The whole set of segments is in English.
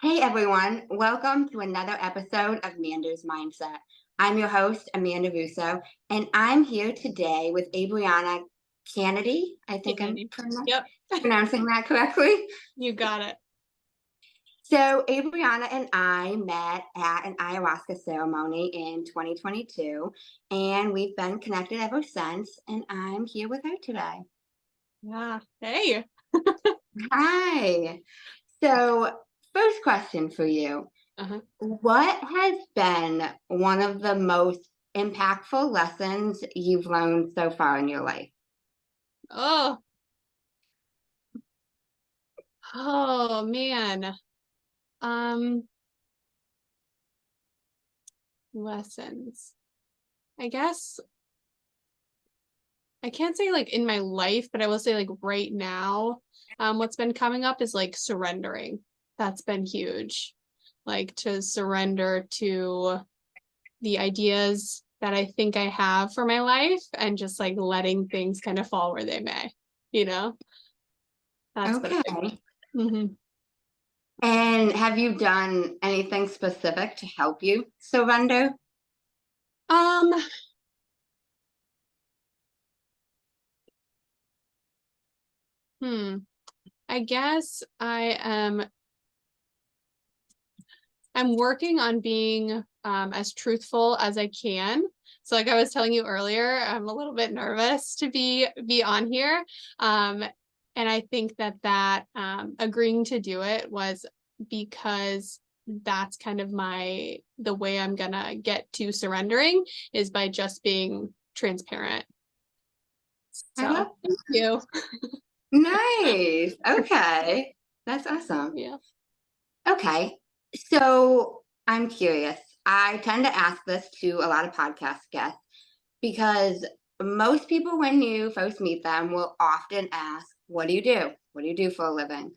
Hey everyone, welcome to another episode of Manders Mindset. I'm your host, Amanda Russo, and I'm here today with Abrianna Canady. I think I'm Canady. Yep. pronouncing that correctly. You got it. So, Abrianna and I met at an ayahuasca ceremony in 2022, and we've been connected ever since, and I'm here with her today. Yeah. Hey. Hi. So, first question for you. What has been one of the most impactful lessons you've learned so far in your life? Oh. Oh man. Um, Lessons. I guess I can't say like in my life, but I will say like right now, what's been coming up is like surrendering. That's been huge. Like to surrender to the ideas that I think I have for my life and just like letting things kind of fall where they may, you know? That's been a big Okay. one. And have you done anything specific to help you surrender? Um, I guess I'm working on being as truthful as I can. So like I was telling you earlier, I'm a little bit nervous to be on here. Um, and I think that agreeing to do it was because that's kind of the way I'm gonna get to surrendering is by just being transparent. I love So thank you. Nice. Okay. That's awesome. Yeah. Okay. So I'm curious. I tend to ask this to a lot of podcast guests because most people, when you first meet them, will often ask, "What do you do? What do you do for a living?"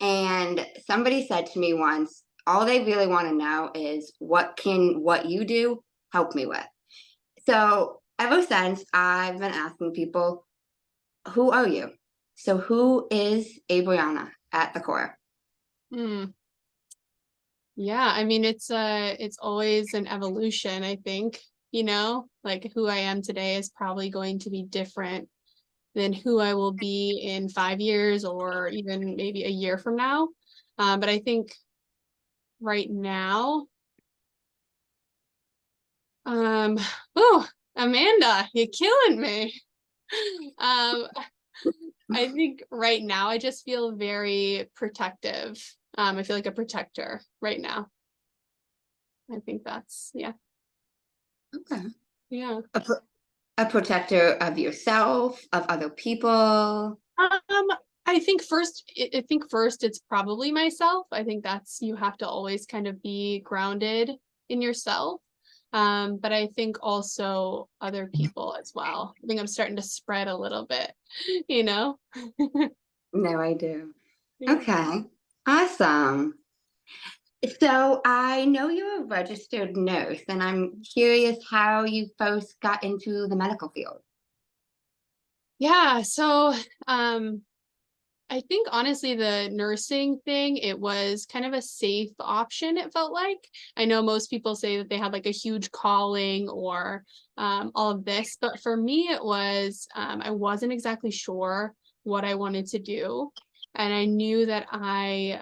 And somebody said to me once, all they really want to know is what you do help me with? So ever since I've been asking people, who are you? So who is Abrianna at the core? Hmm. Yeah, I mean it's always an evolution, I think, like who I am today is probably going to be different than who I will be in 5 years or even maybe a year from now. But I think right now, um, oh, Amanda, you're killing me. Um, I think right now I just feel very protective. I feel like a protector right now. I think yeah. Okay. Yeah. A protector of yourself, of other people. Um, I think first it's probably myself. I think that's you have to always kind of be grounded in yourself. But I think also other people as well. I think I'm starting to spread a little bit, you know? No, I do. Yeah. Okay. Awesome. So I know you're a registered nurse, and I'm curious how you first got into the medical field. Yeah. So I think honestly, the nursing thing, it was kind of a safe option, it felt like. I know most people say that they had like a huge calling or all of this, but for me, it was, I wasn't exactly sure what I wanted to do. And I knew that I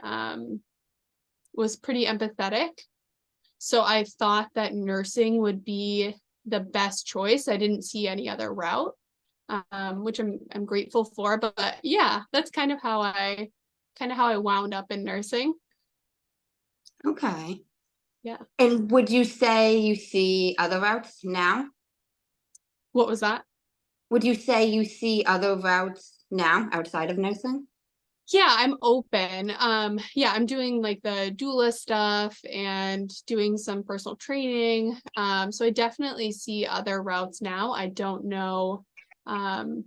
was pretty empathetic. So I thought that nursing would be the best choice. I didn't see any other route, which I'm grateful for. But yeah, that's kind of how I wound up in nursing. Okay. Yeah. And would you say you see other routes now? What was that? Would you say you see other routes now outside of nursing? Yeah, I'm open. Yeah, I'm doing like the doula stuff and doing some personal training. So I definitely see other routes now. I don't know. Um,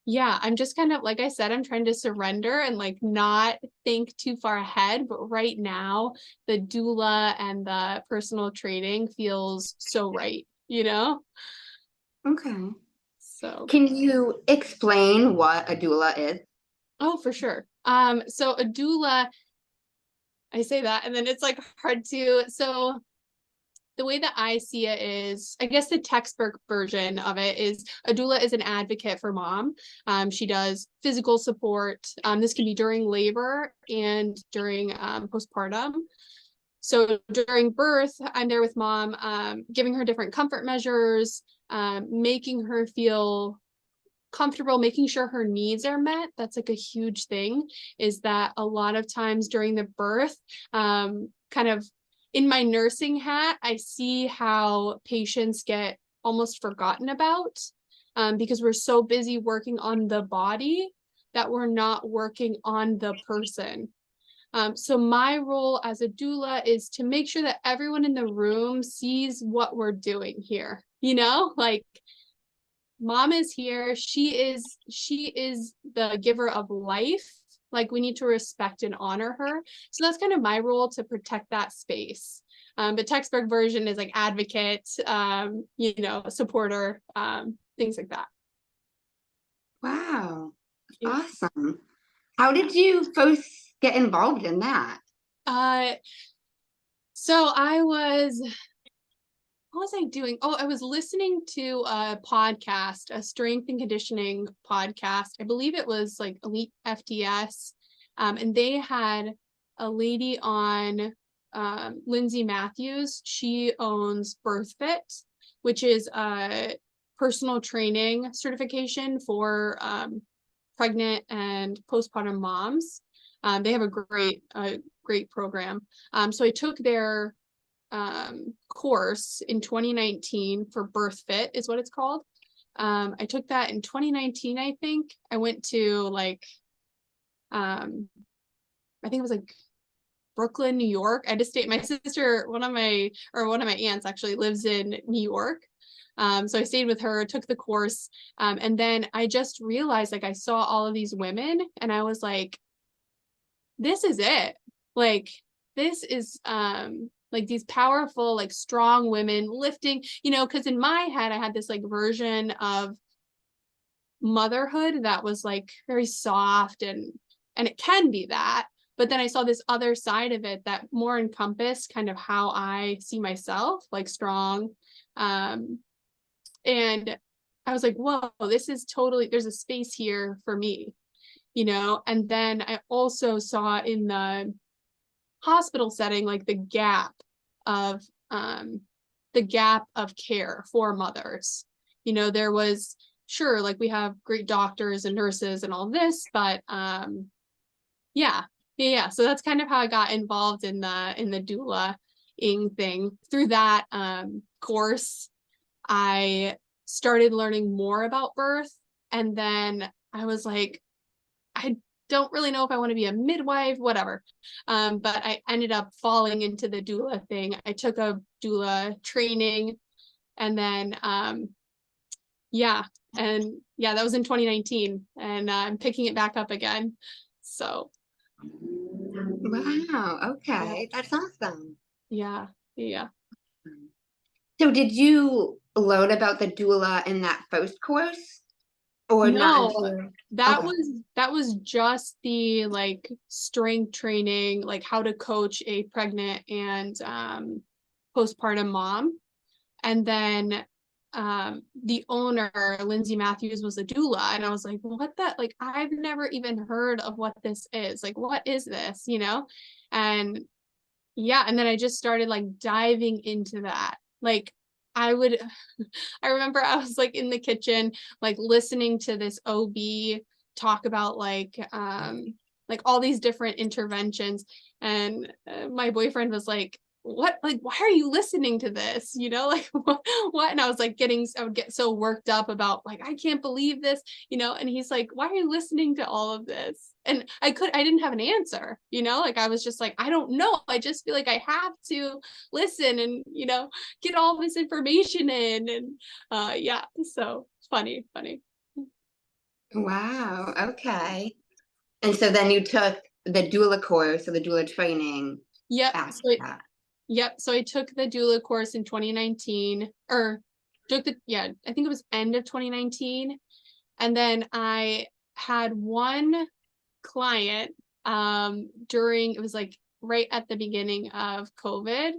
yeah, I'm just kind of, like I said, I'm trying to surrender and like not think too far ahead. But right now, the doula and the personal training feels so right, you know? Okay. So, Can you explain what a doula is? oh, for sure. So a doula I say that, and then it's like hard to. So the way that I see it is, I guess the textbook version of it is a doula is an advocate for mom. She does physical support. This can be during labor and during postpartum. So during birth, I'm there with mom, giving her different comfort measures, making her feel comfortable, making sure her needs are met. That's like a huge thing, is that a lot of times during the birth, kind of in my nursing hat, I see how patients get almost forgotten about, because we're so busy working on the body that we're not working on the person. So my role as a doula is to make sure that everyone in the room sees what we're doing here. Like, mom is here. She is the giver of life. Like, we need to respect and honor her. So that's kind of my role, to protect that space. The textbook version is like advocate, supporter, things like that. Wow. Yeah. Awesome. How did you first get involved in that? Uh, so what was I doing? Oh, I was listening to a podcast, a strength and conditioning podcast. I believe it was like Elite FDS. And they had a lady on, Lindsay Matthews. She owns BirthFit, which is a personal training certification for pregnant and postpartum moms. They have a great program. So I took their course in 2019 for BirthFit is what it's called. I took that in 2019, I think. I went to like, I think it was like Brooklyn, New York. I had to stay. My sister, one of my aunts actually lives in New York. So I stayed with her, took the course. And then I just realized, like, I saw all of these women and I was like, this is it. Like, this is like these powerful, like strong women lifting, because in my head I had this like version of motherhood that was like very soft, and it can be that, but then I saw this other side of it that more encompassed kind of how I see myself, like strong. And I was like, whoa, this is totally, there's a space here for me, and then I also saw in the hospital setting, like of um the gap of care for mothers. There was, sure, like, we have great doctors and nurses and all this, but yeah, so that's kind of how I got involved in the doula-ing thing. Through that course, I started learning more about birth, and then I was like, I don't really know if I want to be a midwife, whatever. But I ended up falling into the doula thing. I took a doula training, and then yeah, that was in 2019, and I'm picking it back up again. So Wow. yeah, Okay. That's awesome. yeah, yeah. So did you learn about the doula in that first course or not No, until? that Okay. was just the like strength training, like how to coach a pregnant and postpartum mom. And then the owner, Lindsay Matthews, was a doula. And I was like, well, what that, like, I've never even heard of what this is. Like, what is this? And yeah, and then I just started like diving into that. Like, I would I remember I was like in the kitchen, like listening to this OB talk about like all these different interventions. And my boyfriend was like, what, like, why are you listening to this? Like, what? And I was like I would get so worked up about, like, I can't believe this, and he's like, why are you listening to all of this? And I didn't have an answer, like, I was just like, I don't know. I just feel like I have to listen and, get all this information in. And yeah, so funny. Wow. Okay. And so then you took the doula course or the doula training Yep. after that. Yep. So I took the doula course in 2019, or I think it was end of 2019. And then I had one client during, it was like right at the beginning of COVID.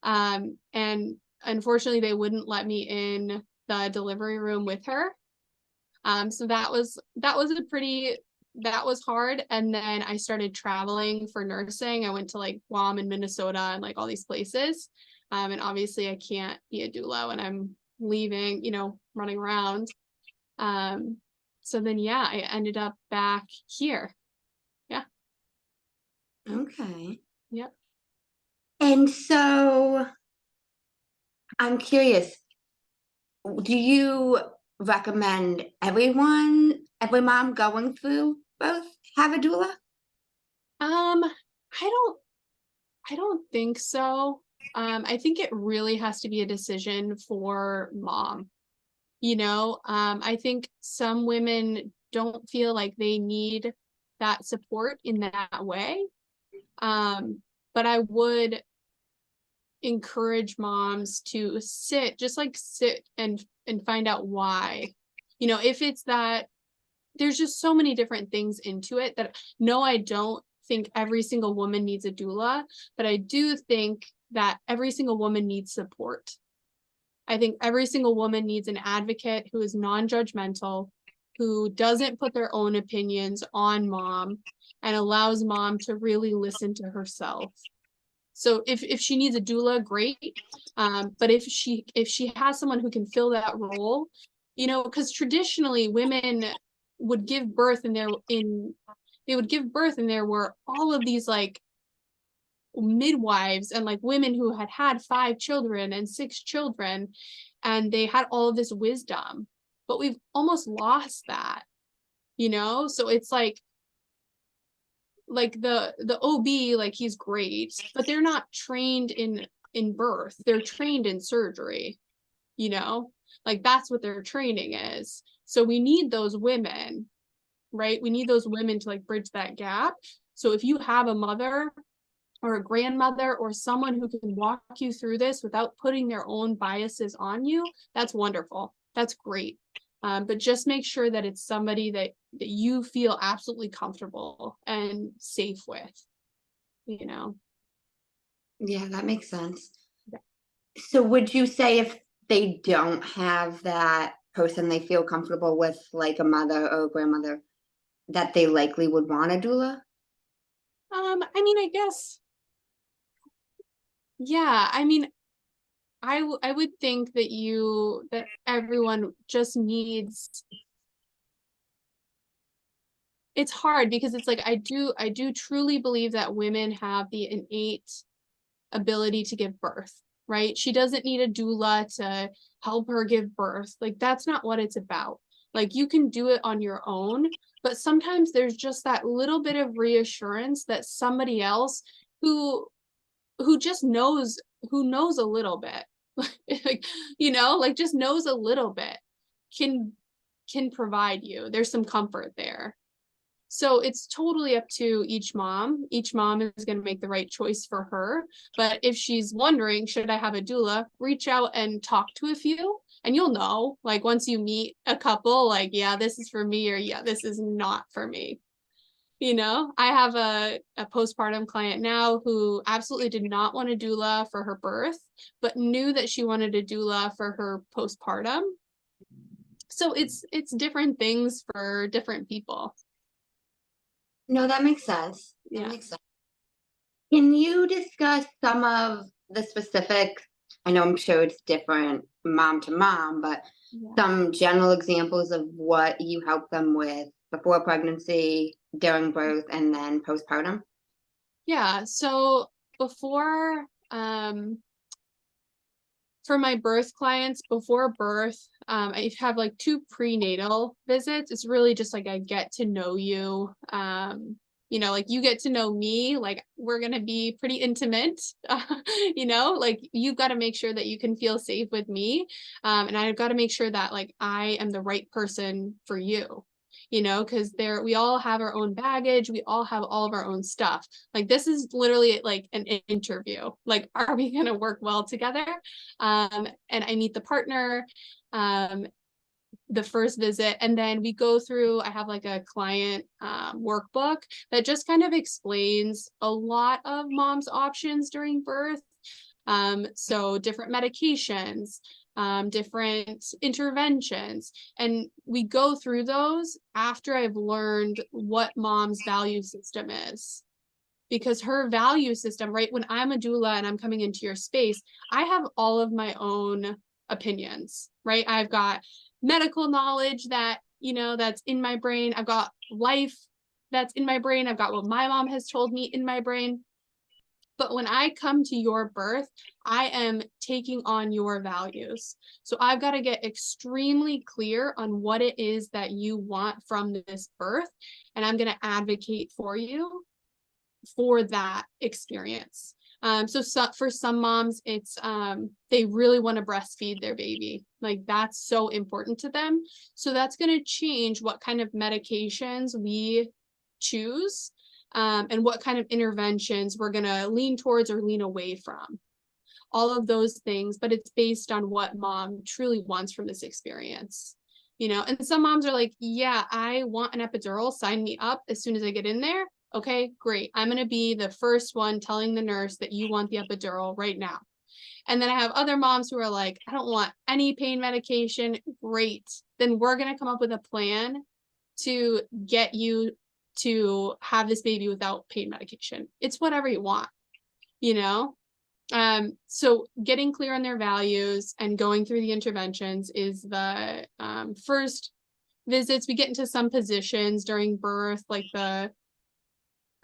And unfortunately they wouldn't let me in the delivery room with her. So that was that was hard. And then I started traveling for nursing. I went to like Guam and Minnesota and like all these places. And obviously I can't be a doula when I'm leaving, running around. So then, yeah, I ended up back here. Yeah. Okay. Yep. And so I'm curious, do you recommend every mom going through both have a doula? I don't I don't think so. I think it really has to be a decision for mom. I think some women don't feel like they need that support in that way. But I would encourage moms to sit and find out why. If it's that there's just so many different things into it that no, I don't think every single woman needs a doula, but I do think that every single woman needs support. I think every single woman needs an advocate who is non-judgmental, who doesn't put their own opinions on mom and allows mom to really listen to herself. So if she needs a doula, great. But if she has someone who can fill that role, because traditionally women would give birth and they would give birth and there were all of these like midwives and like women who had had 5 children and 6 children, and they had all of this wisdom, but we've almost lost that. So it's like the OB, like he's great, but they're not trained in birth. They're trained in surgery, like that's what their training is. So we need those women, right? We need those women to like bridge that gap. So if you have a mother or a grandmother or someone who can walk you through this without putting their own biases on you, that's wonderful. That's great. But just make sure that it's somebody that you feel absolutely comfortable and safe with. Yeah, that makes sense. So would you say if they don't have that person they feel comfortable with, like a mother or a grandmother, that they likely would want a doula? I mean, I guess, yeah. I mean, I would think that everyone just needs. It's hard because it's like I do truly believe that women have the innate ability to give birth, right? She doesn't need a doula to help her give birth. Like that's not what it's about. Like you can do it on your own, but sometimes there's just that little bit of reassurance that somebody else who just knows a little bit, like like just knows a little bit, can provide you. There's some comfort there. So it's totally up to each mom. Each mom is going to make the right choice for her. But if she's wondering, should I have a doula, reach out and talk to a few, and you'll know, like once you meet a couple, like, yeah, this is for me, or yeah, this is not for me. I have a postpartum client now who absolutely did not want a doula for her birth, but knew that she wanted a doula for her postpartum. So it's different things for different people. No, that makes sense. That Yeah. makes sense. Can you discuss some of the specifics? I know I'm sure it's different mom to mom, but Yeah. some general examples of what you help them with before pregnancy, during birth, and then postpartum? Yeah. So before, for my birth clients, before birth, I have like 2 prenatal visits. It's really just like I get to know you. Like you get to know me, like we're gonna be pretty intimate. Like you've got to make sure that you can feel safe with me. And I've got to make sure that like I am the right person for you. Because we all have our own baggage, we all have all of our own stuff. Like this is literally like an interview. Like, are we gonna work well together? And I meet the partner. the first visit, and then we go through, I have like a client workbook that just kind of explains a lot of mom's options during birth. So different medications, different interventions, and we go through those after I've learned what mom's value system is. Because her value system, right, when I'm a doula and I'm coming into your space, I have all of my own opinions, right? I've got medical knowledge that, that's in my brain. I've got life that's in my brain. I've got what my mom has told me in my brain. But when I come to your birth, I am taking on your values. So I've got to get extremely clear on what it is that you want from this birth. And I'm going to advocate for you for that experience. So for some moms, it's they really want to breastfeed their baby. Like that's so important to them. So that's going to change what kind of medications we choose, and what kind of interventions we're going to lean towards or lean away from. All of those things, but it's based on what mom truly wants from this experience. And some moms are like, yeah, I want an epidural, sign me up as soon as I get in there. Okay, great. I'm going to be the first one telling the nurse that you want the epidural right now. And then I have other moms who are like, I don't want any pain medication. Great. Then we're going to come up with a plan to get you to have this baby without pain medication. It's whatever you want, you know? So getting clear on their values and going through the interventions is the first visits. We get into some positions during birth, like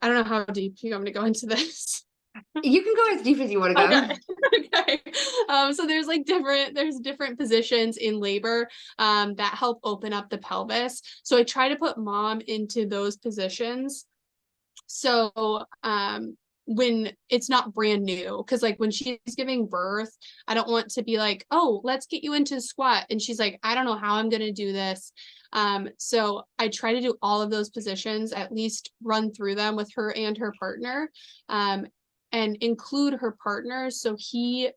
I don't know how deep you want me to go into this. You can go as deep as you want to go. Okay. Okay. So there's different positions in labor that help open up the pelvis. So I try to put mom into those positions. So when it's not brand new, because like when she's giving birth, I don't want to be like, oh, let's get you into squat, and she's like, I don't know how I'm going to do this. So I try to do all of those positions, at least run through them with her and her partner, and include her partner so he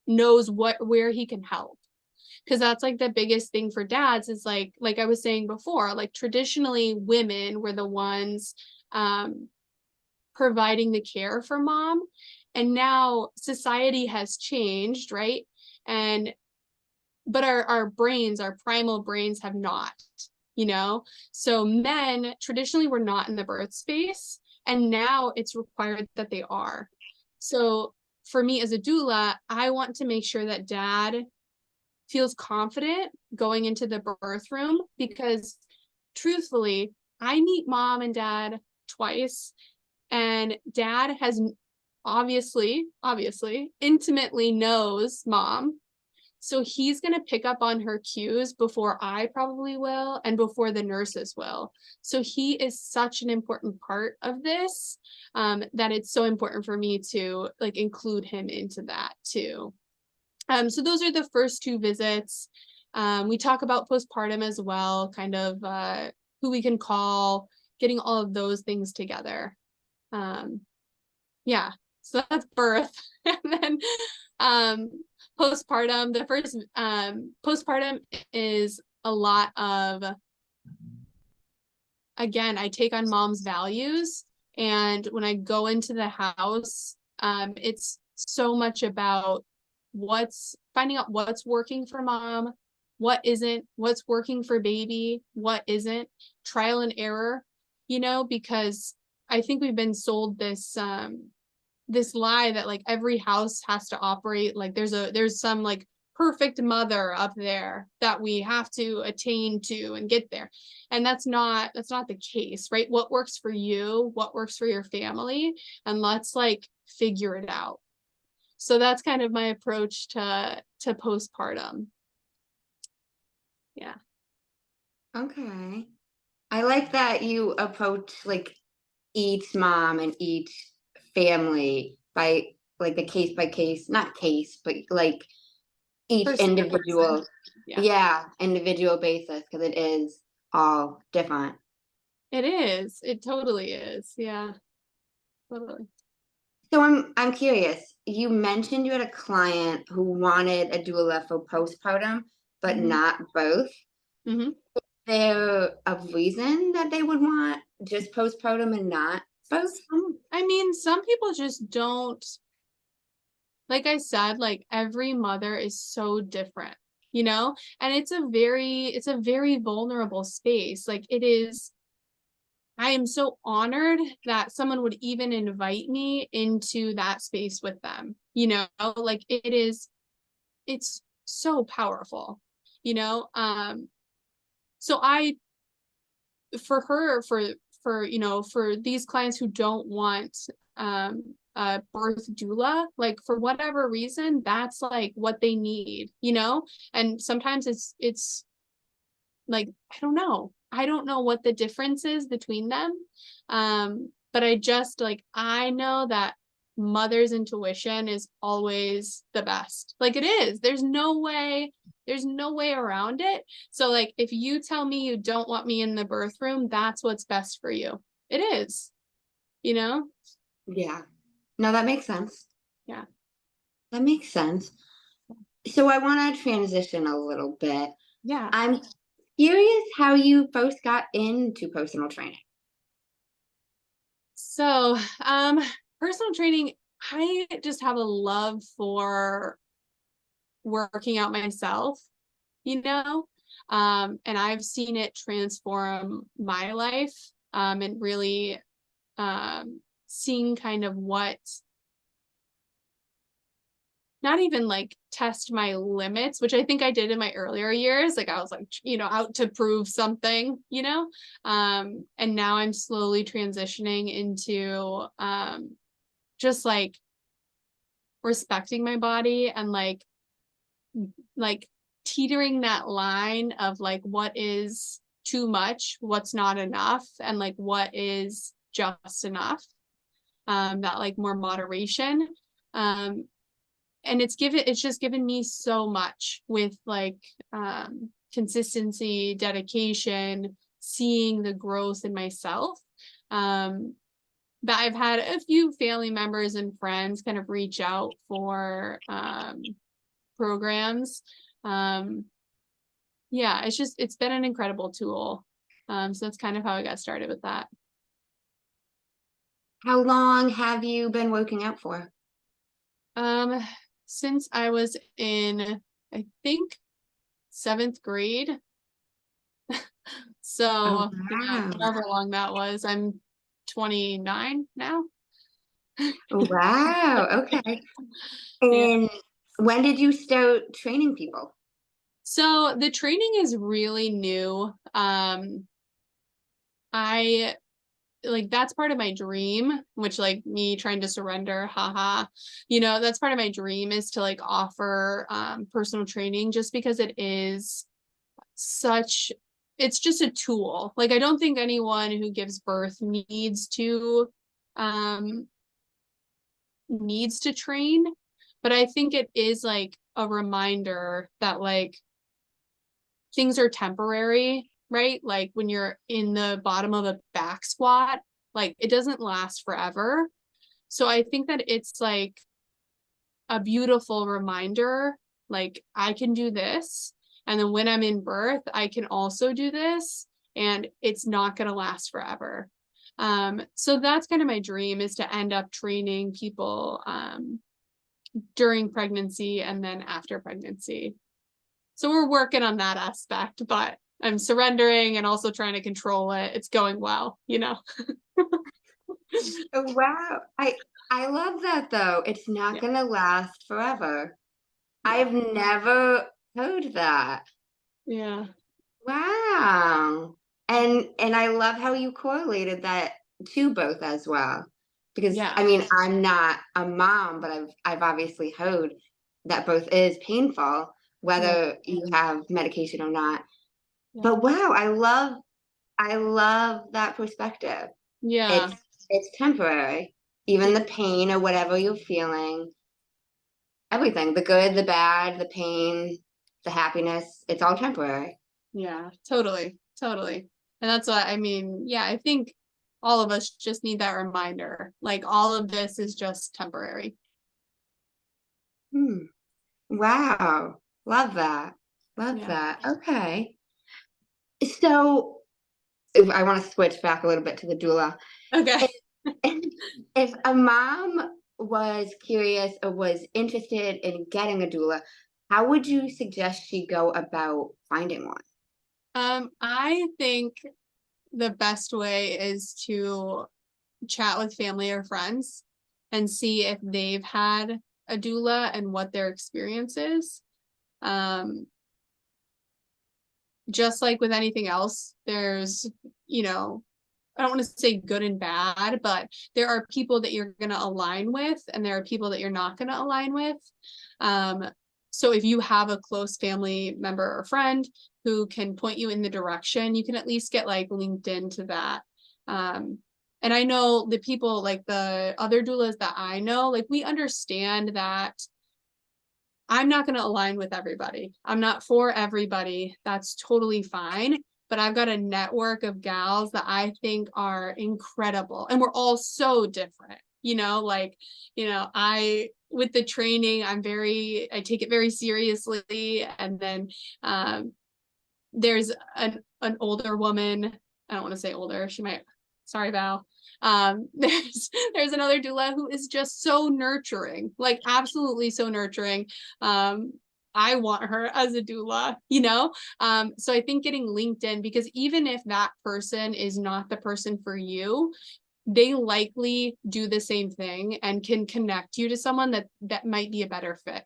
knows where he can help. Because that's like the biggest thing for dads is like I was saying before, like traditionally women were the ones providing the care for mom, and now society has changed, right? But our brains, our primal brains, have not, so men traditionally were not in the birth space, and now it's required that they are. So for me as a doula, I want to make sure that dad feels confident going into the birth room, because truthfully, I meet mom and dad twice, and dad has obviously intimately knows mom. So he's going to pick up on her cues before I probably will, and before the nurses will. So he is such an important part of this, that it's so important for me to like include him into that too. So those are the first two visits. We talk about postpartum as well, kind of who we can call, getting all of those things together. Yeah, so that's birth. And then postpartum, the first postpartum is a lot of, again, I take on mom's values, and when I go into the house, it's so much about finding out what's working for mom, what isn't, what's working for baby, what isn't, trial and error, because I think we've been sold this this lie that like every house has to operate like there's some like perfect mother up there that we have to attain to and get there, and that's not the case, right? What works for you, what works for your family, and let's like figure it out. So that's kind of my approach to postpartum. Yeah. Okay. I like that you approach like each mom and each family by like a case by case, not case, but like each individual, yeah, individual basis, because it is all different. It is. It totally is. Yeah. Totally. So I'm curious. You mentioned you had a client who wanted a doula for postpartum, but not both. Mhm. There a reason that they would want just postpartum and not both? I mean, some people just don't, like I said, like every mother is so different, you know? And it's a very vulnerable space. Like it is, I am so honored that someone would even invite me into that space with them, you know? Like it's so powerful, you know? So I for her for you know for these clients who don't want a birth doula, like for whatever reason that's like what they need, you know. And sometimes it's like I don't know what the difference is between them, but I just like I know that mother's intuition is always the best. Like it is, there's no way around it. So like if you tell me you don't want me in the birth room, that's what's best for you. It is, you know. Yeah. No, that makes sense. Yeah. That makes sense. So I want to transition a little bit. Yeah. I'm curious how you first got into personal training. So personal training, I just have a love for working out myself, you know? And I've seen it transform my life, and really seeing kind of what, not even like test my limits, which I think I did in my earlier years. Like I was like, you know, out to prove something, you know? And now I'm slowly transitioning into just like respecting my body and like teetering that line of like what is too much, what's not enough, and like what is just enough. That like more moderation. Um, and it's just given me so much with like consistency, dedication, seeing the growth in myself. Um, that I've had a few family members and friends kind of reach out for programs. Um, yeah, it's been an incredible tool. So that's kind of how I got started with that. How long have you been working out for? Um, since I was in, I think, seventh grade. Oh, So yeah, wow. however long that was. I'm 29 now. Wow. Okay. Yeah. And when did you start training people? So the training is really new. I like that's part of my dream, which like me trying to surrender, haha. You know, that's part of my dream is to like offer personal training just because it is such it's just a tool. Like I don't think anyone who gives birth um needs to train, but I think it is like a reminder that like things are temporary, right? Like when you're in the bottom of a back squat, like it doesn't last forever. So I think that it's like a beautiful reminder, like I can do this. And then when I'm in birth, I can also do this, and it's not going to last forever. So that's kind of my dream is to end up training people during pregnancy and then after pregnancy. So we're working on that aspect, but I'm surrendering and also trying to control it. It's going well, you know? Oh, wow. I love that though. It's not Yeah. gonna last forever. Yeah. I've never heard that. Yeah. Wow. And I love how you correlated that to both as well. Because Yeah. I mean, I'm not a mom, but I've obviously heard that birth is painful, Yeah. whether you have medication or not. Yeah. But wow, I love that perspective. Yeah. It's it's temporary. Even the pain or whatever you're feeling, everything, the good, the bad, the pain, the happiness, it's all temporary. Yeah. Totally. Totally. And that's what I mean. Yeah. I think all of us just need that reminder. Like all of this is just temporary. Hmm. Wow. Love that. Love Yeah. that. Okay. So if I want to switch back a little bit to the doula. Okay. If, if a mom was curious or was interested in getting a doula, how would you suggest she go about finding one? I think the best way is to chat with family or friends and see if they've had a doula and what their experience is. Um, just like with anything else, there's, you know, I don't want to say good and bad, but there are people that you're going to align with, and there are people that you're not going to align with. Um, so if you have a close family member or friend who can point you in the direction, you can at least get like linked into that. And I know the people, like the other doulas that I know, like we understand that I'm not going to align with everybody. I'm not for everybody. That's totally fine. But I've got a network of gals that I think are incredible. And we're all so different, like, with the training, I take it very seriously. And then there's an older woman. I don't want to say older. She might, sorry, Val. There's another doula who is just so nurturing, like absolutely so nurturing. I want her as a doula. So I think getting linked in, because even if that person is not the person for you, they likely do the same thing and can connect you to someone that might be a better fit.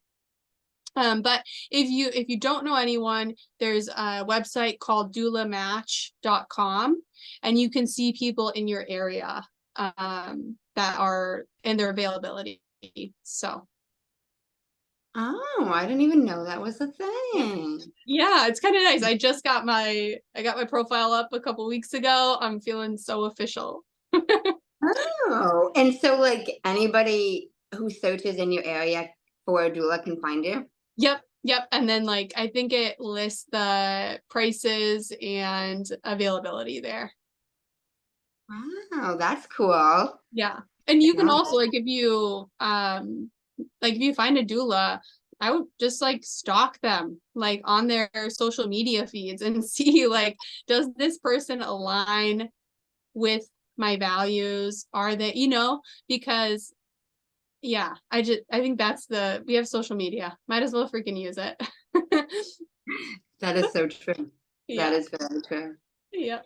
But if you don't know anyone, there's a website called doulamatch.com, and you can see people in your area that are in their availability. So Oh, I didn't even know that was a yeah, thing. yeah, it's kind of nice. I got my profile up a couple weeks ago. I'm feeling so official. Oh, and so like anybody who searches in your area for a doula can find you? Yep. And then like I think it lists the prices and availability there. Wow, that's cool. Yeah. And I you can know also, that. if you find a doula, I would just like stalk them like on their social media feeds and see like, does this person align with my values? Are they, because yeah, I think we have social media. Might as well freaking use it. That is so true. That Yeah. is very true. Yeah.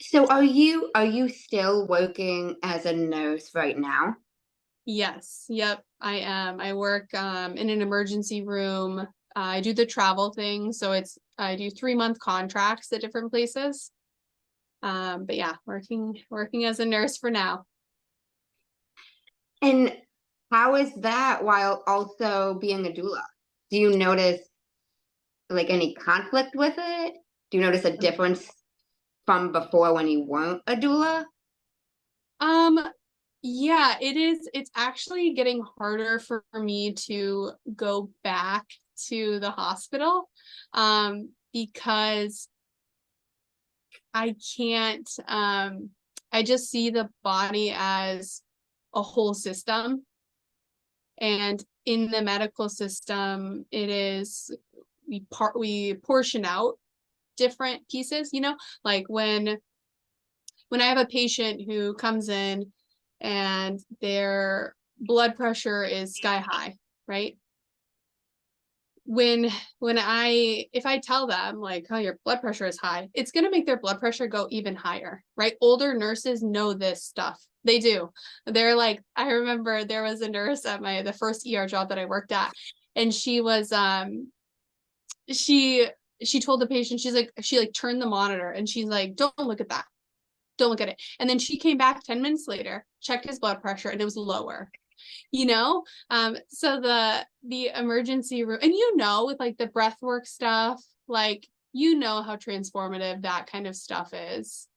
So are you still working as a nurse right now? Yes. Yep. I am. I work in an emergency room. I do the travel thing, so I do 3-month contracts at different places. But yeah, working as a nurse for now. And how is that while also being a doula? Do you notice like any conflict with it? Do you notice a difference from before when you weren't a doula? Um, yeah, it is. It's actually getting harder for me to go back to the hospital, because I can't. I just see the body as a whole system. And in the medical system, it is we portion out different pieces, like when I have a patient who comes in and their blood pressure is sky high, right? If I tell them like, oh, your blood pressure is high, it's going to make their blood pressure go even higher, right? Older nurses know this stuff. They do. They're like, I remember there was a nurse at the first ER job that I worked at, and she she told the patient, she like turned the monitor and she's like, don't look at that. Don't look at it. And then she came back 10 minutes later, checked his blood pressure, and it was lower. So the emergency room, and with like the breath work stuff, like how transformative that kind of stuff is.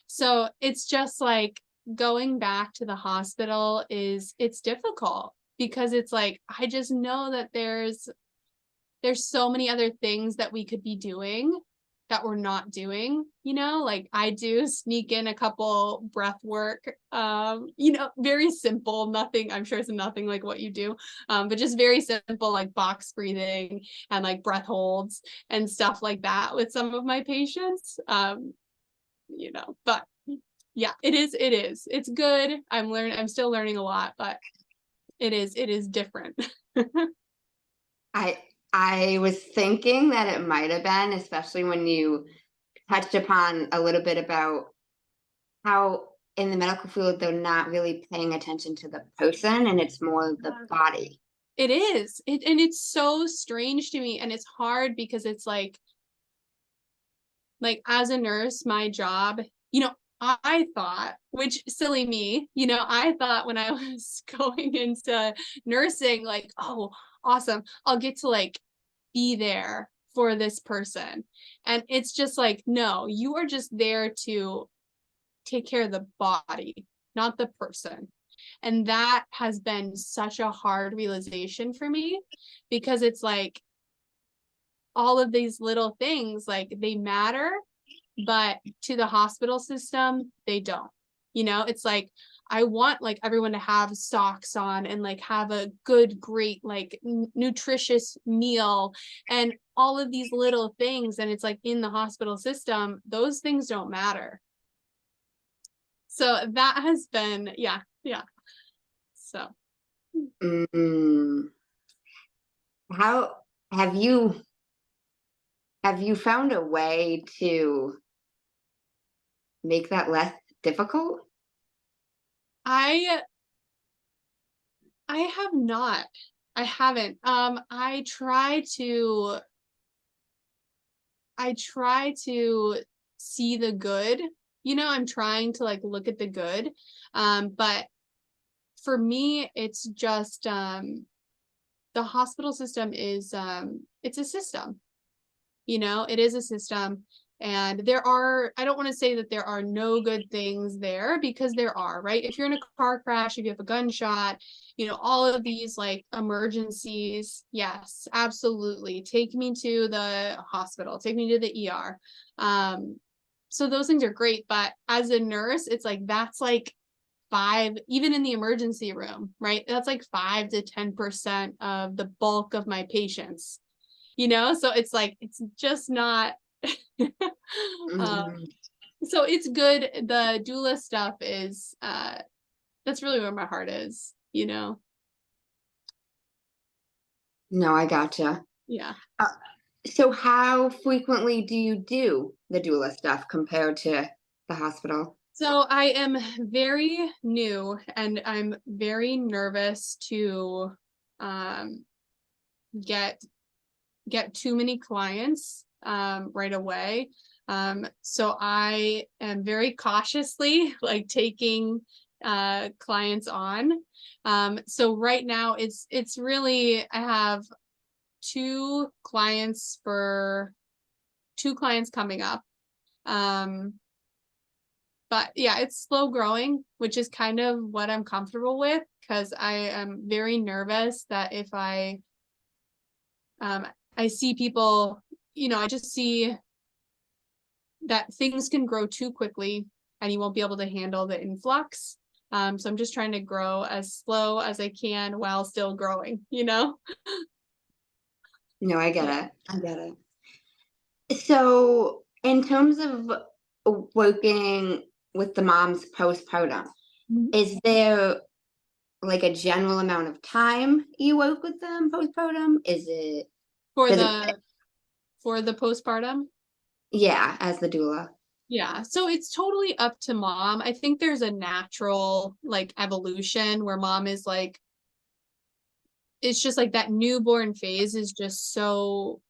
So it's just like going back to the hospital it's difficult, because it's like I just know that there's so many other things that we could be doing that we're not doing, like I do sneak in a couple breath work, very simple, nothing, I'm sure it's nothing like what you do, but just very simple, like box breathing and like breath holds and stuff like that with some of my patients. But yeah, it's good. I'm still learning a lot, but it is different. I I was thinking that it might have been, especially when you touched upon a little bit about how in the medical field they're not really paying attention to the person and it's more the body. It is. And it's so strange to me, and it's hard because it's like as a nurse, my job, I thought, which silly me, I thought when I was going into nursing, like, oh, awesome, I'll get to like be there for this person. And it's just like, no, you are just there to take care of the body, not the person. And that has been such a hard realization for me, because it's like all of these little things, like they matter, but to the hospital system, they don't. It's like I want like everyone to have socks on and like have a good, great, like nutritious meal and all of these little things. And it's like in the hospital system, those things don't matter. So that has been, yeah, yeah. So Mm. How have you found a way to make that less difficult? I I have not. I haven't. I try to see the good. I'm trying to like look at the good. But for me, it's just the hospital system is it's a system. It is a system. And I don't want to say that there are no good things there, because there are, right? If you're in a car crash, if you have a gunshot, all of these like emergencies, yes, absolutely. Take me to the hospital, take me to the ER. So those things are great. But as a nurse, it's like, that's like even in the emergency room, right? That's like 5 to 10% of the bulk of my patients, so it's like, it's just not. uh, Mm. so it's good. The doula stuff is that's really where my heart is. No, I gotcha. Yeah. Uh, so how frequently do you do the doula stuff compared to the hospital? So I am very new, and I'm very nervous to um get too many clients right away. So I am very cautiously like taking clients on. So right now it's really, I have two clients coming up. Um, but yeah, it's slow growing, which is kind of what I'm comfortable with, because I am very nervous that if um, I see people, I just see that things can grow too quickly and you won't be able to handle the influx. So I'm just trying to grow as slow as I can while still growing. No, I get Yeah. it. I get it. So, in terms of working with the moms postpartum, Mhm. is there like a general amount of time you work with them postpartum? For Does it, the postpartum. yeah, as the doula? Yeah. So it's totally up to mom. I think there's a natural like evolution where mom is like, it's just like that newborn phase is just so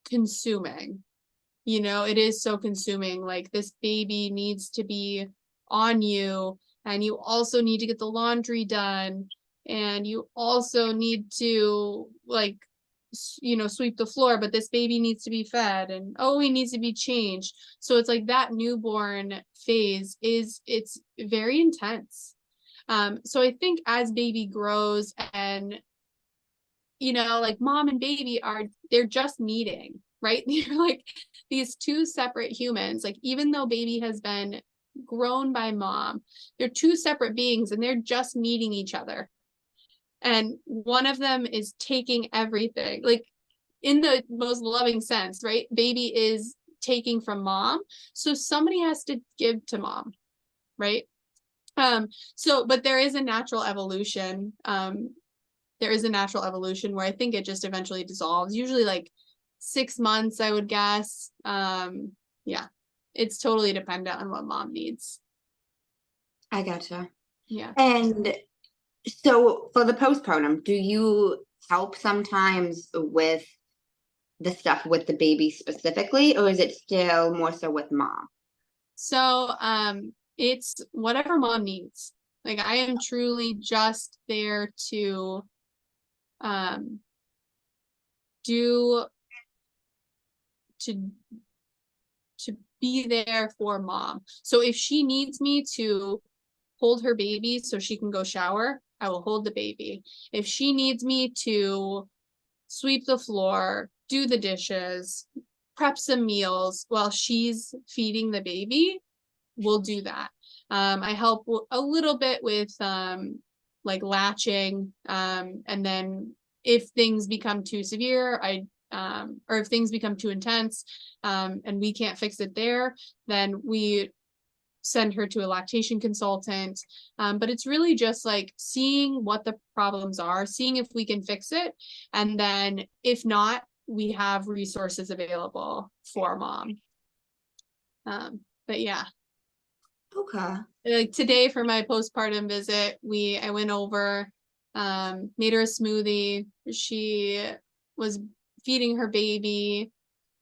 consuming. It is so consuming. Like this baby needs to be on you, and you also need to get the laundry done, and you also need to like sweep the floor, but this baby needs to be fed, and oh, he needs to be changed. So it's like that newborn phase it's very intense. So I think as baby grows, and like mom and baby they're just meeting, right? They're like these two separate humans. Like, even though baby has been grown by mom, they're two separate beings and they're just meeting each other. And one of them is taking everything, like in the most loving sense, right? Baby is taking from mom. So somebody has to give to mom, right? But there is a natural evolution. There is a natural evolution where I think it just eventually dissolves, usually like 6 months, I would guess. Yeah, it's totally dependent on what mom needs. I gotcha. Yeah. And so for the postpartum, do you help sometimes with the stuff with the baby specifically, or is it still more so with mom? So it's whatever mom needs. Like, I am truly just there to um do to to be there for mom. So if she needs me to hold her baby so she can go shower, I will hold the baby. If she needs me to sweep the floor, do the dishes, prep some meals while she's feeding the baby, we'll do that. I help a little bit with like latching, and then if things become too severe, or if things become too intense, and we can't fix it there, then we send her to a lactation consultant. But it's really just like seeing what the problems are, seeing if we can fix it, and then if not, we have resources available for mom. But yeah. Okay. Like today for my postpartum visit, I went over, made her a smoothie. She was feeding her baby.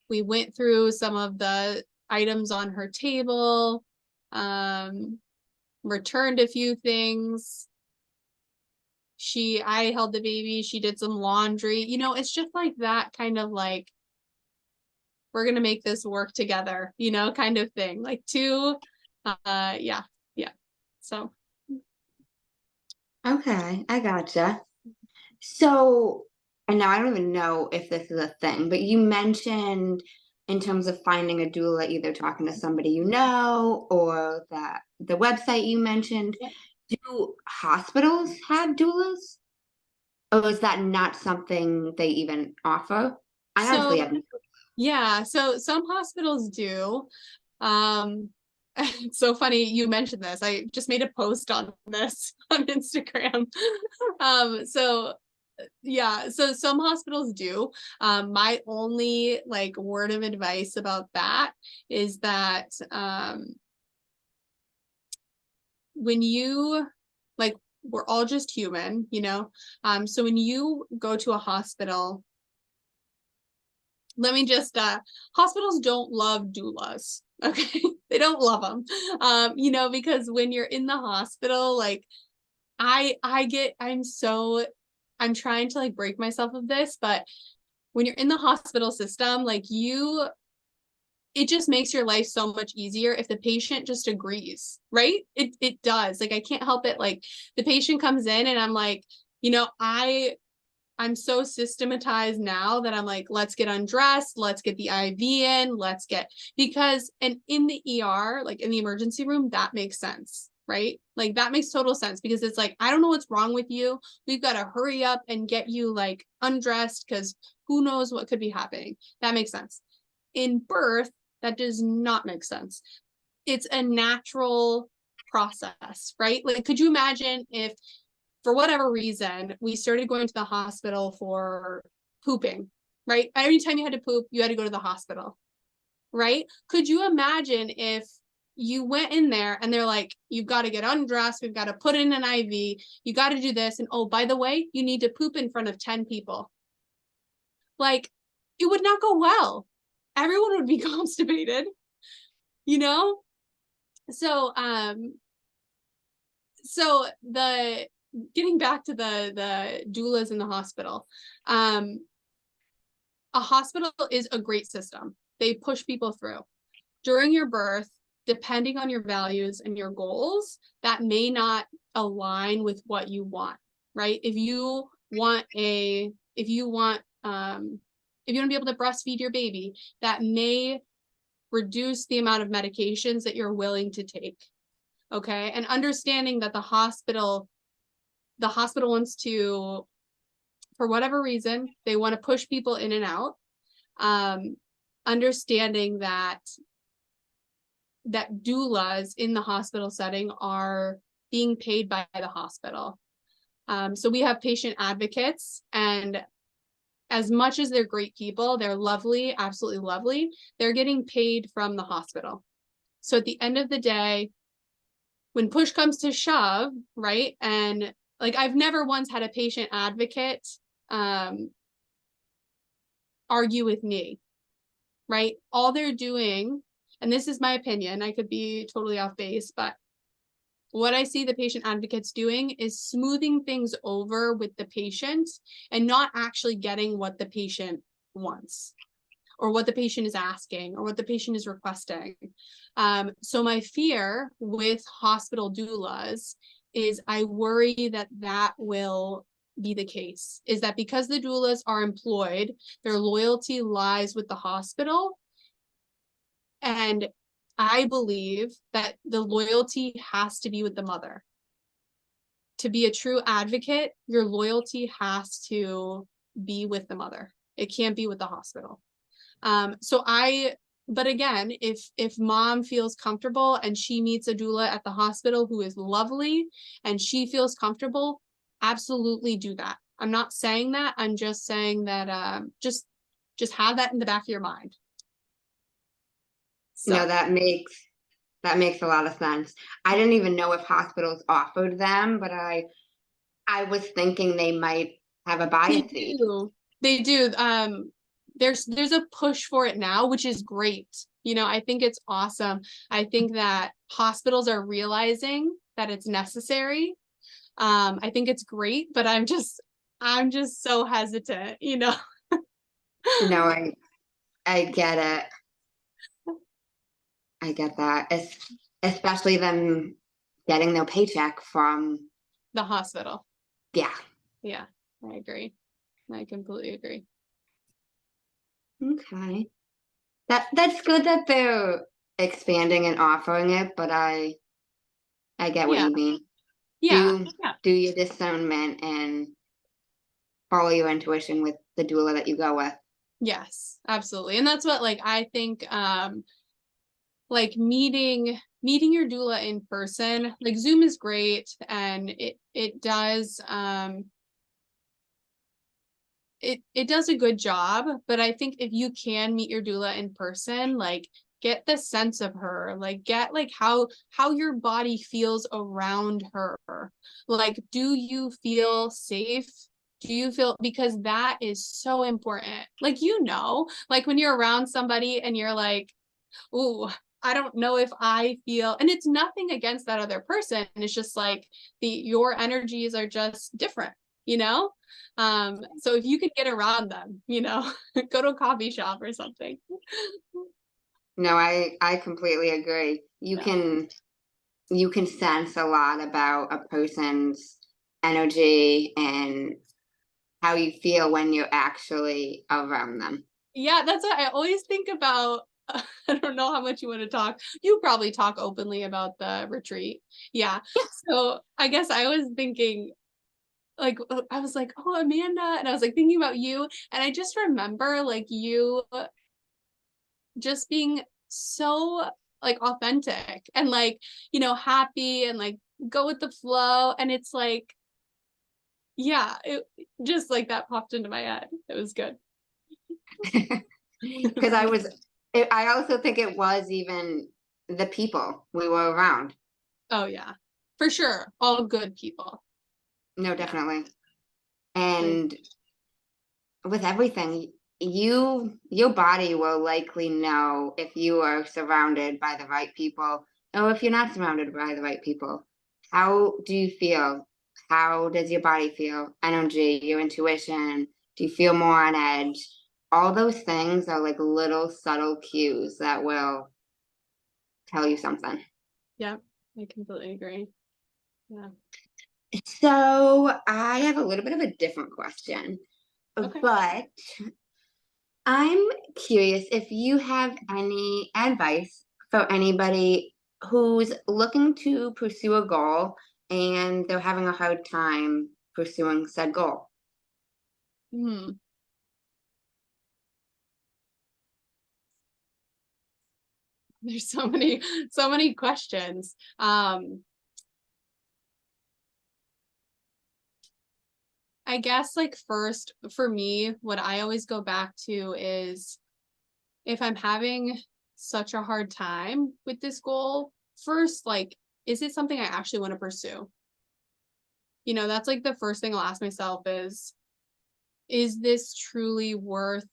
We went through some of the items on her table, um, returned a few things. I held the baby, she did some laundry. It's just like that kind of like, we're gonna make this work together, kind of thing. Like two, yeah, yeah. So Okay, I gotcha. So, and now I don't even know if this is a thing, but you mentioned in terms of finding a doula, either talking to somebody you know or that the website you mentioned. yeah. Do hospitals have doulas? Or is that not something they even offer? I honestly So have no. yeah, so some hospitals do. Um, it's so funny you mentioned this. I just made a post on this on Instagram. So yeah, so some hospitals do. My only like word of advice about that is that when you like, we're all just human, so when you go to a hospital, let me just hospitals don't love doulas. Okay. They don't love them. Because when you're in the hospital, like, I'm trying to like break myself of this, but when you're in the hospital system, like, it just makes your life so much easier if the patient just agrees, right? It does. Like, I can't help it. Like, the patient comes in and I'm like, I'm so systematized now that I'm like, let's get undressed, let's get the IV in, and in the ER, like in the emergency room, that makes sense, right? Like, that makes total sense because it's like, I don't know what's wrong with you. We've got to hurry up and get you like undressed because who knows what could be happening. That makes sense. In birth, that does not make sense. It's a natural process, right? Like, could you imagine if for whatever reason, we started going to the hospital for pooping, right? Every time you had to poop, you had to go to the hospital, right? Could you imagine if you went in there and they're like, you've got to get undressed, we've got to put in an IV, you got to do this, and oh, by the way, you need to poop in front of 10 people. Like, it would not go well. Everyone would be constipated, you know? So, so the getting back to the doulas in the hospital, um, a hospital is a great system. They push people through during your birth, depending on your values and your goals, that may not align with what you want, right? If you want if you want to be able to breastfeed your baby, that may reduce the amount of medications that you're willing to take. Okay. And understanding that the hospital wants to, for whatever reason, they want to push people in and out. Understanding that doulas in the hospital setting are being paid by the hospital. So we have patient advocates, and as much as they're great people, they're lovely, absolutely lovely, they're getting paid from the hospital. So at the end of the day, when push comes to shove, right? And like, I've never once had a patient advocate argue with me, right? All they're doing, and this is my opinion, I could be totally off base, but what I see the patient advocates doing is smoothing things over with the patient and not actually getting what the patient wants or what the patient is asking or what the patient is requesting. So my fear with hospital doulas is I worry that that will be the case, is that because the doulas are employed, their loyalty lies with the hospital. And I believe that the loyalty has to be with the mother. To be a true advocate, your loyalty has to be with the mother. It can't be with the hospital. But again, if mom feels comfortable and she meets a doula at the hospital who is lovely and she feels comfortable, absolutely do that. I'm not saying that. I'm just saying that just have that in the back of your mind. So. No, that makes a lot of sense. I didn't even know if hospitals offered them, but I was thinking they might have a bias seat. They do. There's a push for it now, which is great. I think it's awesome. I think that hospitals are realizing that it's necessary. I think it's great, but I'm just so hesitant, No, I get it. I get that. Especially them getting their paycheck from the hospital. Yeah. Yeah, I agree. I completely agree. Okay. That's good that they're expanding and offering it, but I get what you mean. Yeah. Do your discernment and follow your intuition with the doula that you go with. Yes, absolutely. And that's what I think meeting your doula in person, Zoom is great and it does it does a good job, but I think if you can meet your doula in person, get the sense of her, get how your body feels around her. Do you feel safe? Do you feel, because that is so important. When you're around somebody and you're like, ooh, I don't know if I feel, and it's nothing against that other person. It's just your energies are just different, so if you could get around them, go to a coffee shop or something. No, I completely agree. You can sense a lot about a person's energy and how you feel when you're actually around them. Yeah, that's what I always think about. I don't know how much you want to talk. You probably talk openly about the retreat. Yeah. So I guess I was thinking, I was like, oh, Amanda. And I was thinking about you. And I just remember you just being so authentic and happy and go with the flow. And it's yeah, it just that popped into my head. It was good. Because I also think it was even the people we were around. Oh yeah, for sure. All good people. No, definitely. And with everything, your body will likely know if you are surrounded by the right people or if you're not surrounded by the right people. How do you feel? How does your body feel? Energy, your intuition? Do you feel more on edge? All those things are little subtle cues that will tell you something. Yeah, I completely agree. Yeah. So I have a little bit of a different question, Okay. but I'm curious if you have any advice for anybody who's looking to pursue a goal and they're having a hard time pursuing said goal. Hmm. There's so many questions. I guess like first for me, what I always go back to is if I'm having such a hard time with this goal, first, like, is it something I actually want to pursue? That's like the first thing I'll ask myself is this truly worth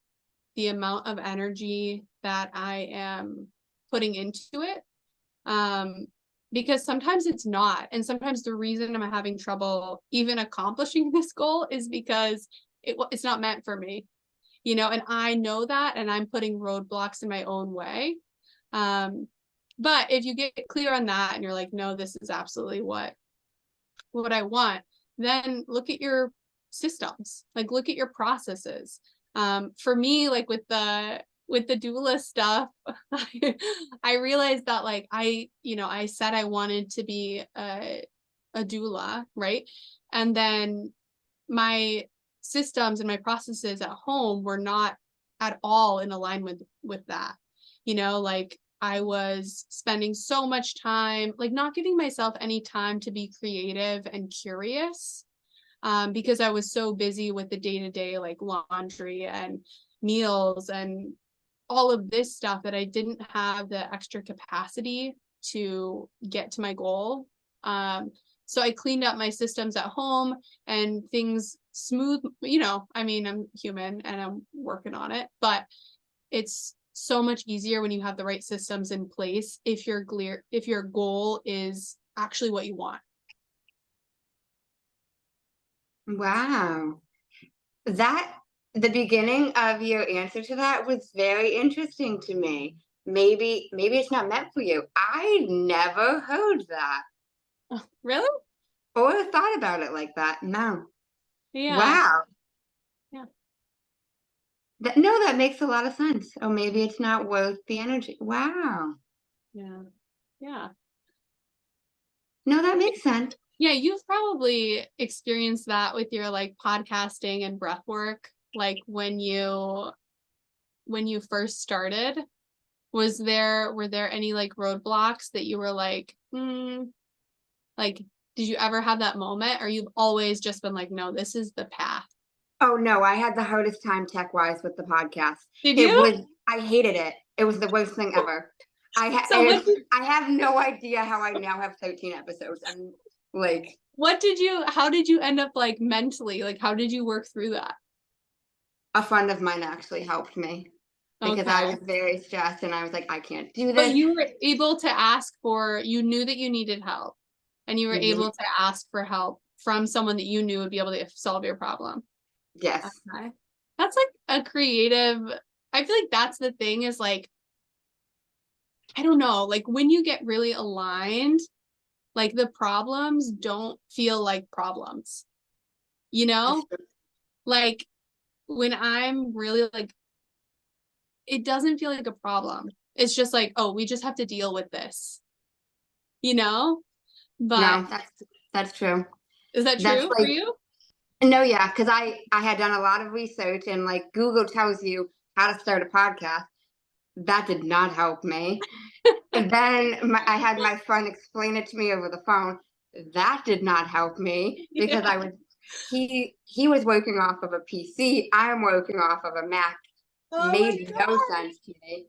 the amount of energy that I am putting into it? Um, because sometimes it's not. And sometimes the reason I'm having trouble even accomplishing this goal is because it's not meant for me, and I know that, and I'm putting roadblocks in my own way. But if you get clear on that and you're like, no, this is absolutely what I want, then look at your systems, like look at your processes. For me, like with the doula stuff, I realized that like I said I wanted to be a doula, right? And then my systems and my processes at home were not at all in alignment with that. Like I was spending so much time, like not giving myself any time to be creative and curious, because I was so busy with the day to day, like laundry and meals and all of this stuff that I didn't have the extra capacity to get to my goal. So I cleaned up my systems at home and things smooth, I mean, I'm human and I'm working on it, but it's so much easier when you have the right systems in place if your goal is actually what you want. Wow. That the beginning of your answer to that was very interesting to me. Maybe it's not meant for you. I never heard that Oh, really? or thought about it like that. No. Yeah. Wow. Yeah. No, that makes a lot of sense. Oh, maybe it's not worth the energy. Wow. Yeah. Yeah. No, that makes sense. Yeah, you've probably experienced that with your like podcasting and breath work, like when you first started. Were there any like roadblocks that you were like, like, did you ever have that moment, or you've always just been like, no, this is the path? Oh no, I had the hardest time tech-wise with the podcast. Did It you? was I hated it. It was the worst thing ever. So I have no idea how I now have 13 episodes. I'm like how did you end up like mentally? Like, how did you work through that? a friend of mine actually helped me because I Okay. was very stressed and I was like, I can't do But this. you were able to you knew that you needed help, and you were Mhm. able to ask for help from someone that you knew would be able to solve your problem. Yes. Okay. That's like a creative, I feel like that's the thing is like, I don't know, like when you get really aligned, like the problems don't feel like problems, you That's know? true. Like when I'm really like, it doesn't feel like a problem. It's just like, oh, we just have to deal with this, you know? But No, that's true. is that That's true for like you? no, yeah, because I had done a lot of research and like Google tells you how to start a podcast. That did not help me. And then I had my friend explain it to me over the phone. That did not help me because Yeah. he was working off of a PC. I'm working off of a Mac. Oh my Made no God. sense to me.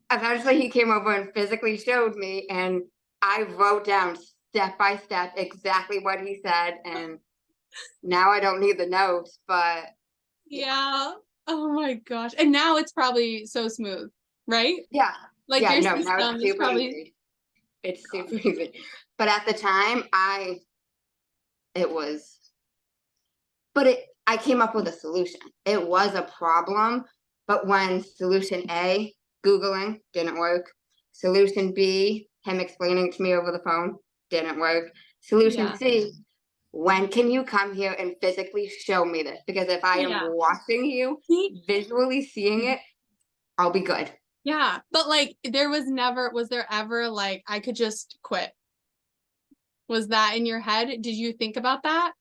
Eventually, he came over and physically showed me, and I wrote down step by step exactly what he said. And now I don't need the notes, but yeah, Yeah. Oh my gosh. And now it's probably so smooth, right? yeah, Like yeah. your No, now system it's is super probably easy. It's super easy. But at the time, it was, but I came up with a solution. It was a problem, but when solution A, Googling, didn't work. Solution B, him explaining to me over the phone, didn't work. Solution yeah. C, when can you come here and physically show me this? Because if I am Yeah. watching you, visually seeing it, I'll be good. Yeah. But like, was there ever like, I could just quit? Was that in your head? Did you think about that?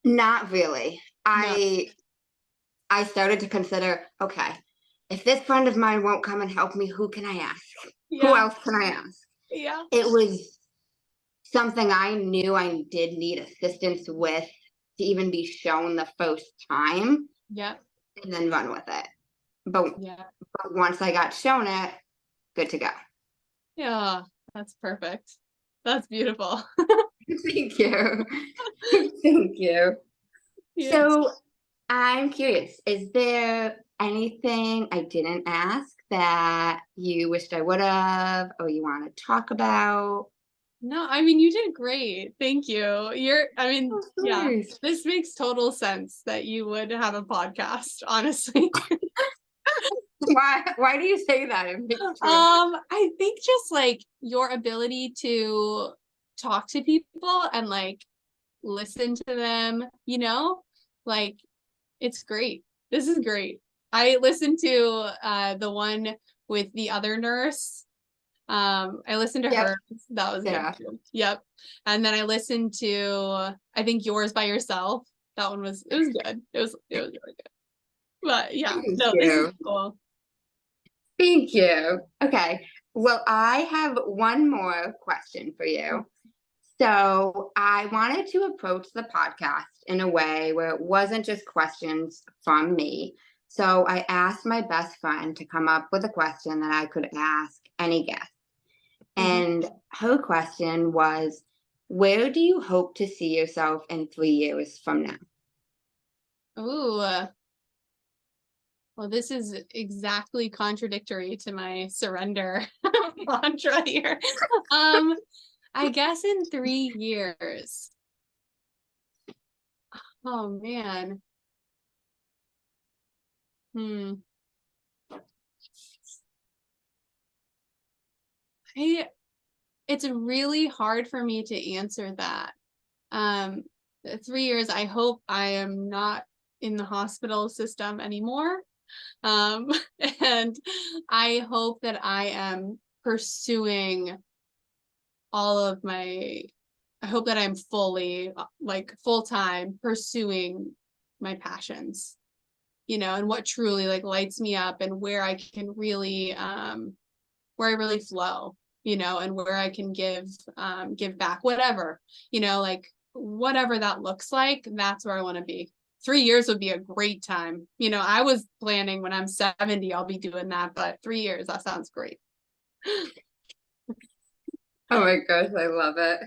Not really. No. I started to consider, okay, if this friend of mine won't come and help me, who can I ask? Who Yeah. else can I ask? Yeah. It was something I knew I did need assistance with to even be shown the first time Yeah. and then run with it. But, Yeah. but once I got shown it, good to go. Yeah. That's perfect. That's beautiful. Thank you. Thank you. Yeah. So I'm curious, is there anything I didn't ask that you wished I would have or you want to talk about? No, I mean, you did great. Thank you. Of Yeah, course. this makes total sense that you would have a podcast, honestly. Why do you say that? It makes true. I think just like your ability to talk to people and like listen to them, like it's great. This is great. I listened to the one with the other nurse. I listened to Yep. her. That was good Yeah. too. Yep. And then I listened to I think yours by yourself. That one was it was good. It was really good. But yeah, Thank no, this is you. cool. Thank you. Okay. Well, I have one more question for you. So I wanted to approach the podcast in a way where it wasn't just questions from me. So I asked my best friend to come up with a question that I could ask any guest. Mhm. And her question was, where do you hope to see yourself in 3 years from now? Ooh, well, this is exactly contradictory to my surrender mantra here. Um, I guess in 3 years. Oh man. Hmm. I It's really hard for me to answer that. Um, 3 years, I hope I am not in the hospital system anymore. Um, and I hope that I am pursuing all of my, I hope that I'm fully, like full time pursuing my passions, and what truly like lights me up and where I can really, where I really flow, and where I can give back, whatever, like whatever that looks like, that's where I want to be. 3 years would be a great time. I was planning when I'm 70, I'll be doing that, but 3 years, that sounds great. Oh my gosh, I love it.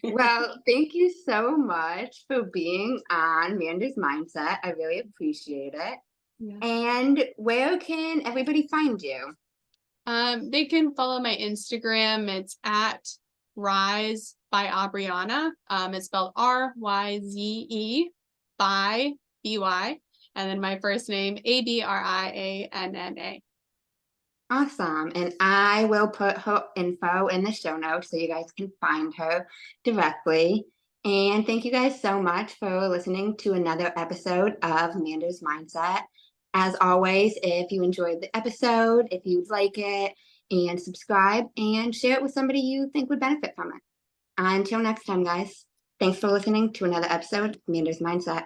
Well, thank you so much for being on Manders Mindset. I really appreciate it. Yeah. And where can everybody find you? They can follow my Instagram. It's at Rise by Abrianna. It's spelled RYZE by BY. And then my first name, Abrianna. Awesome. And I will put her info in the show notes so you guys can find her directly. And thank you guys so much for listening to another episode of Manders Mindset. As always, if you enjoyed the episode, if you'd like it, and subscribe and share it with somebody you think would benefit from it. Until next time, guys, thanks for listening to another episode of Manders Mindset.